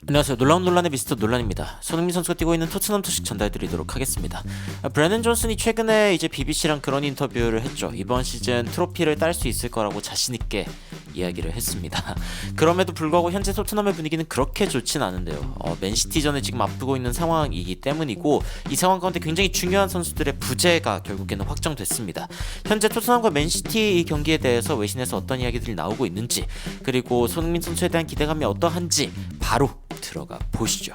안녕하세요. 놀라운 논란의 미스터 논란입니다. 손흥민 선수가 뛰고 있는 토트넘 소식 전달드리도록 하겠습니다. 브래넌 존슨이 최근에 이제 BBC랑 그런 인터뷰를 했죠. 이번 시즌 트로피를 딸 수 있을 거라고 자신 있게 이야기를 했습니다. 그럼에도 불구하고 현재 토트넘의 분위기는 그렇게 좋진 않은데요. 맨시티전을 지금 앞두고 있는 상황이기 때문이고, 이 상황 가운데 굉장히 중요한 선수들의 부재가 결국에는 확정됐습니다. 현재 토트넘과 맨시티 이 경기에 대해서 외신에서 어떤 이야기들이 나오고 있는지, 그리고 손흥민 선수에 대한 기대감이 어떠한지 바로 들어가 보시죠.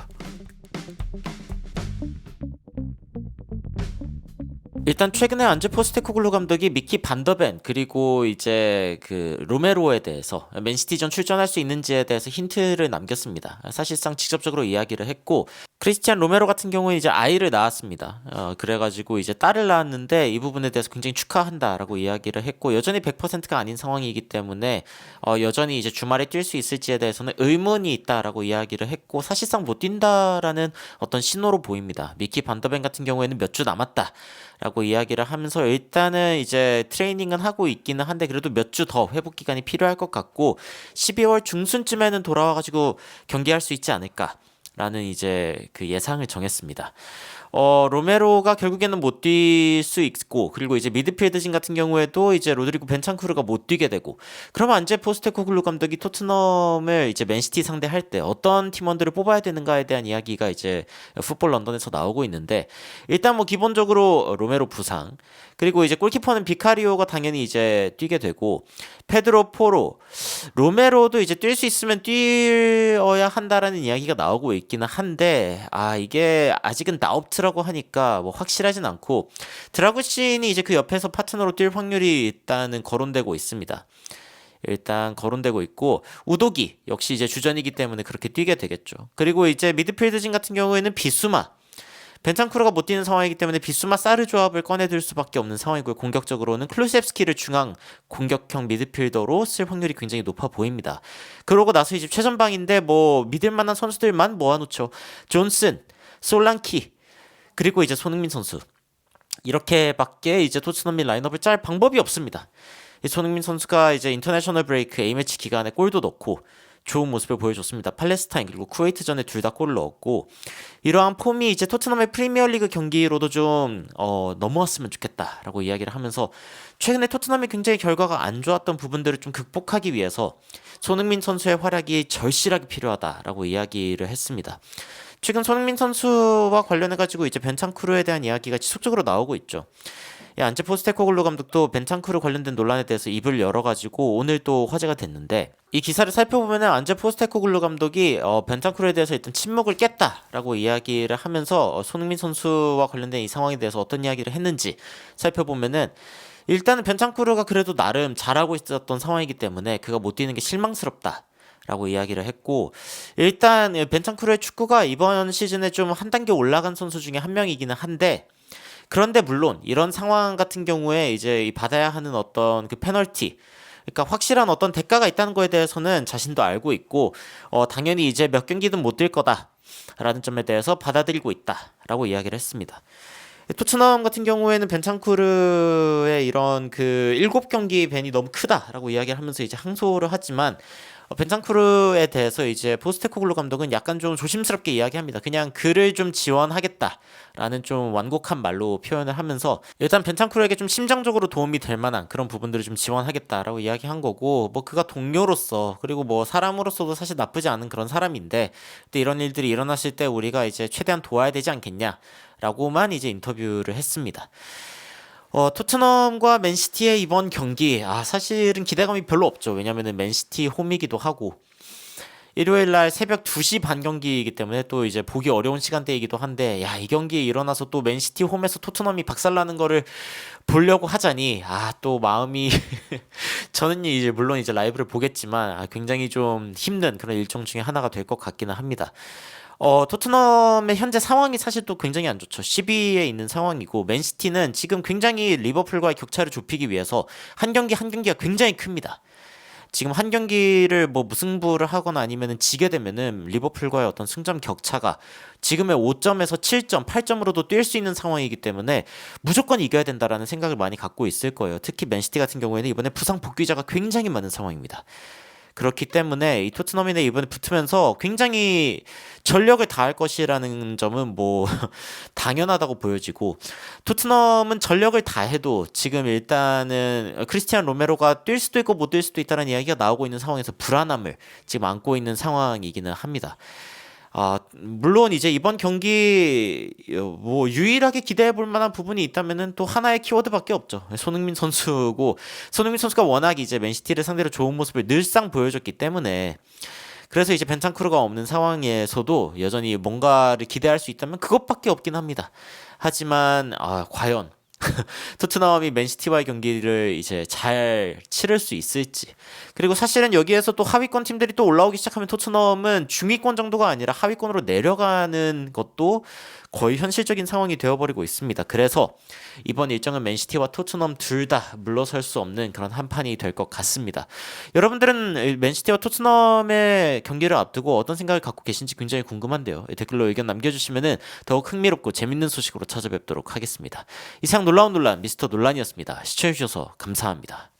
일단 최근에 안제 포스테코글루 감독이 미키 반더벤 그리고 이제 그 로메로에 대해서 맨시티전 출전할 수 있는지에 대해서 힌트를 남겼습니다. 사실상 직접적으로 이야기를 했고, 크리스티안 로메로 같은 경우는 이제 아이를 낳았습니다. 그래가지고 이제 딸을 낳았는데 이 부분에 대해서 굉장히 축하한다라고 이야기를 했고, 여전히 100%가 아닌 상황이기 때문에 여전히 이제 주말에 뛸 수 있을지에 대해서는 의문이 있다라고 이야기를 했고, 사실상 못 뛴다라는 어떤 신호로 보입니다. 미키 반더벤 같은 경우에는 몇 주 남았다 라고 이야기를 하면서 일단은 이제 트레이닝은 하고 있기는 한데 그래도 몇 주 더 회복 기간이 필요할 것 같고, 12월 중순쯤에는 돌아와가지고 경기할 수 있지 않을까 라는 이제 그 예상을 정했습니다. 로메로가 결국에는 못 뛸 수 있고, 그리고 이제 미드필드진 같은 경우에도 이제 로드리고 벤찬쿠르가 못 뛰게 되고, 그러면 안제 포스테코글루 감독이 토트넘을 이제 맨시티 상대할 때 어떤 팀원들을 뽑아야 되는가에 대한 이야기가 이제 풋볼 런던에서 나오고 있는데, 일단 뭐 기본적으로 로메로 부상, 그리고 이제 골키퍼는 비카리오가 당연히 이제 뛰게 되고, 페드로 포로, 로메로도 이제 뛸 수 있으면 뛰어야 한다라는 이야기가 나오고 있기는 한데, 이게 아직은 나옵트라고 하니까 뭐 확실하진 않고, 드라구신이 이제 그 옆에서 파트너로 뛸 확률이 일단은 거론되고 있습니다. 일단 거론되고 있고, 우도기 역시 이제 주전이기 때문에 그렇게 뛰게 되겠죠. 그리고 이제 미드필드진 같은 경우에는 비수마, 벤탄쿠르가 못 뛰는 상황이기 때문에 비수마 사르 조합을 꺼내들 수밖에 없는 상황이고요. 공격적으로는 클루셉스키를 중앙 공격형 미드필더로 쓸 확률이 굉장히 높아 보입니다. 그러고 나서 이제 최전방인데 뭐 믿을 만한 선수들만 모아놓죠. 존슨, 솔랑키, 그리고 이제 손흥민 선수, 이렇게밖에 이제 토트넘이 라인업을 짤 방법이 없습니다. 손흥민 선수가 이제 인터내셔널 브레이크 A매치 기간에 골도 넣고 좋은 모습을 보여줬습니다. 팔레스타인 그리고 쿠웨이트전에 둘 다 골을 넣었고, 이러한 폼이 이제 토트넘의 프리미어리그 경기로도 좀 넘어왔으면 좋겠다라고 이야기를 하면서, 최근에 토트넘이 굉장히 결과가 안 좋았던 부분들을 좀 극복하기 위해서 손흥민 선수의 활약이 절실하게 필요하다라고 이야기를 했습니다. 최근 손흥민 선수와 관련해가지고 이제 벤찬쿠르에 대한 이야기가 지속적으로 나오고 있죠. 안제 포스테코글루 감독도 벤찬쿠르 관련된 논란에 대해서 입을 열어가지고 오늘 또 화제가 됐는데, 이 기사를 살펴보면 안제 포스테코글루 감독이 벤찬쿠르에 대해서 일단 침묵을 깼다라고 이야기를 하면서 손흥민 선수와 관련된 이 상황에 대해서 어떤 이야기를 했는지 살펴보면은, 일단은 벤찬쿠르가 그래도 나름 잘하고 있었던 상황이기 때문에 그가 못 뛰는 게 실망스럽다 라고 이야기를 했고, 일단 벤찬쿠르의 축구가 이번 시즌에 좀 한 단계 올라간 선수 중에 한 명이기는 한데, 그런데 물론 이런 상황 같은 경우에 이제 받아야 하는 어떤 그 페널티, 그러니까 확실한 어떤 대가가 있다는 거에 대해서는 자신도 알고 있고, 당연히 이제 몇 경기든 못 뛸 거다라는 점에 대해서 받아들이고 있다라고 이야기를 했습니다. 토트넘 같은 경우에는 벤찬쿠르의 이런 그 7경기 벤이 너무 크다라고 이야기를 하면서 이제 항소를 하지만, 벤찬쿠르에 대해서 이제 포스테코글루 감독은 약간 좀 조심스럽게 이야기합니다. 그냥 그를 좀 지원하겠다라는 좀 완곡한 말로 표현을 하면서, 일단 벤찬쿠르에게 좀 심정적으로 도움이 될 만한 그런 부분들을 좀 지원하겠다라고 이야기한 거고, 뭐 그가 동료로서 그리고 뭐 사람으로서도 사실 나쁘지 않은 그런 사람인데, 또 이런 일들이 일어났을 때 우리가 이제 최대한 도와야 되지 않겠냐라고만 이제 인터뷰를 했습니다. 토트넘과 맨시티의 이번 경기, 사실은 기대감이 별로 없죠. 왜냐면은 맨시티 홈이기도 하고, 일요일날 새벽 2시 반 경기이기 때문에 또 이제 보기 어려운 시간대이기도 한데, 이 경기에 일어나서 또 맨시티 홈에서 토트넘이 박살나는 거를 보려고 하자니, 또 마음이 저는 이제 물론 이제 라이브를 보겠지만 굉장히 좀 힘든 그런 일정 중에 하나가 될 것 같기는 합니다. 토트넘의 현재 상황이 사실 또 굉장히 안 좋죠. 10위에 있는 상황이고, 맨시티는 지금 굉장히 리버풀과의 격차를 좁히기 위해서 한 경기 한 경기가 굉장히 큽니다. 지금 한 경기를 뭐 무승부를 하거나 아니면은 지게 되면은 리버풀과의 어떤 승점 격차가 지금의 5점에서 7점, 8점으로도 뛸 수 있는 상황이기 때문에 무조건 이겨야 된다라는 생각을 많이 갖고 있을 거예요. 특히 맨시티 같은 경우에는 이번에 부상 복귀자가 굉장히 많은 상황입니다. 그렇기 때문에 이 토트넘이네 이번에 붙으면서 굉장히 전력을 다할 것이라는 점은 뭐 당연하다고 보여지고, 토트넘은 전력을 다해도 지금 일단은 크리스티안 로메로가 뛸 수도 있고 못 뛸 수도 있다는 이야기가 나오고 있는 상황에서 불안함을 지금 안고 있는 상황이기는 합니다. 물론 이제 이번 경기 뭐 유일하게 기대해 볼 만한 부분이 있다면은 또 하나의 키워드밖에 없죠. 손흥민 선수고, 손흥민 선수가 워낙 이제 맨시티를 상대로 좋은 모습을 늘상 보여줬기 때문에, 그래서 이제 벤탄쿠르가 없는 상황에서도 여전히 뭔가를 기대할 수 있다면 그것밖에 없긴 합니다. 하지만 과연 토트넘이 맨시티와의 경기를 이제 잘 치를 수 있을지. 그리고 사실은 여기에서 또 하위권 팀들이 또 올라오기 시작하면 토트넘은 중위권 정도가 아니라 하위권으로 내려가는 것도 거의 현실적인 상황이 되어버리고 있습니다. 그래서 이번 일정은 맨시티와 토트넘 둘 다 물러설 수 없는 그런 한 판이 될 것 같습니다. 여러분들은 맨시티와 토트넘의 경기를 앞두고 어떤 생각을 갖고 계신지 굉장히 궁금한데요. 댓글로 의견 남겨주시면 더욱 흥미롭고 재밌는 소식으로 찾아뵙도록 하겠습니다. 이상 놀라운 논란 미스터 논란이었습니다. 시청해주셔서 감사합니다.